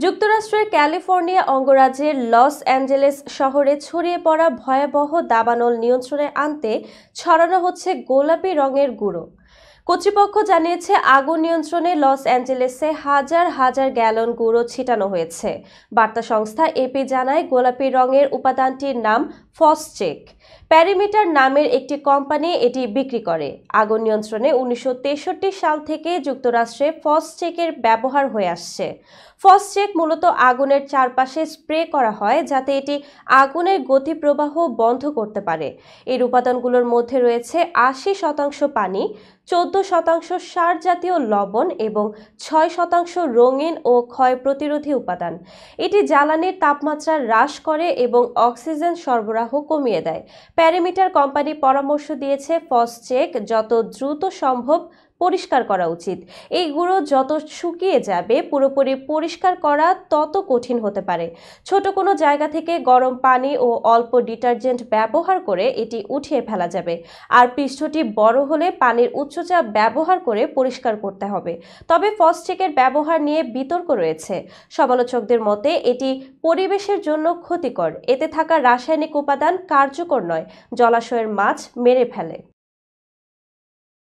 যুক্তরাষ্ট্রের ক্যালিফোর্নিয়া অঙ্গরাজ্যের Los Angeles শহরে ছড়িয়ে পড়া ভয়াবহ দাবানল নিয়ন্ত্রণে আনতে ছড়ানো হচ্ছে গোলাপি রঙের গুঁড়ো। কর্তৃপক্ষ জানিয়েছে, আগুন নিয়ন্ত্রণে লস অ্যাঞ্জেলেসে হাজার হাজার গ্যালন গুঁড়ো ছিটানো হয়েছে। বার্তা সংস্থা এপি জানায়, গোলাপি রঙের উপাদানটির নাম ফসচেক। প্যারিমিটার নামের একটি কোম্পানি এটি বিক্রি করে। আগুন নিয়ন্ত্রণে 1963 সাল থেকে যুক্তরাষ্ট্রে ফসচেকের ব্যবহার হয়ে আসছে। ফসচেক মূলত আগুনের চারপাশে স্প্রে করা হয় যাতে এটি আগুনের গতি প্রবাহ বন্ধ করতে পারে। এর উপাদানগুলোর মধ্যে রয়েছে 80% পানি, 14% সার জাতীয় লবণ এবং 6% রঙিন ও ক্ষয় প্রতিরোধী উপাদান। এটি জ্বালানির তাপমাত্রা হ্রাস করে এবং অক্সিজেন সরবরাহ কমিয়ে দেয়। প্যারিমিটার কোম্পানি পরামর্শ দিয়েছে, ফসচেক যত দ্রুত সম্ভব পরিষ্কার করা উচিত। এই গুঁড়ো যত শুকিয়ে যাবে, পুরোপুরি পরিষ্কার করা তত কঠিন হতে পারে। ছোট কোনো জায়গা থেকে গরম পানি ও অল্প ডিটারজেন্ট ব্যবহার করে এটি উঠিয়ে ফেলা যাবে। আর পৃষ্ঠটি বড় হলে পানির উচ্চচাপ ব্যবহার করে পরিষ্কার করতে হবে। তবে ফসচেকের ব্যবহার নিয়ে বিতর্ক রয়েছে। সমালোচকদের মতে এটি পরিবেশের জন্য ক্ষতিকর। এতে থাকা রাসায়নিক উপাদান কার্যকর নয়, জলাশয়ের মাছ মেরে ফেলে।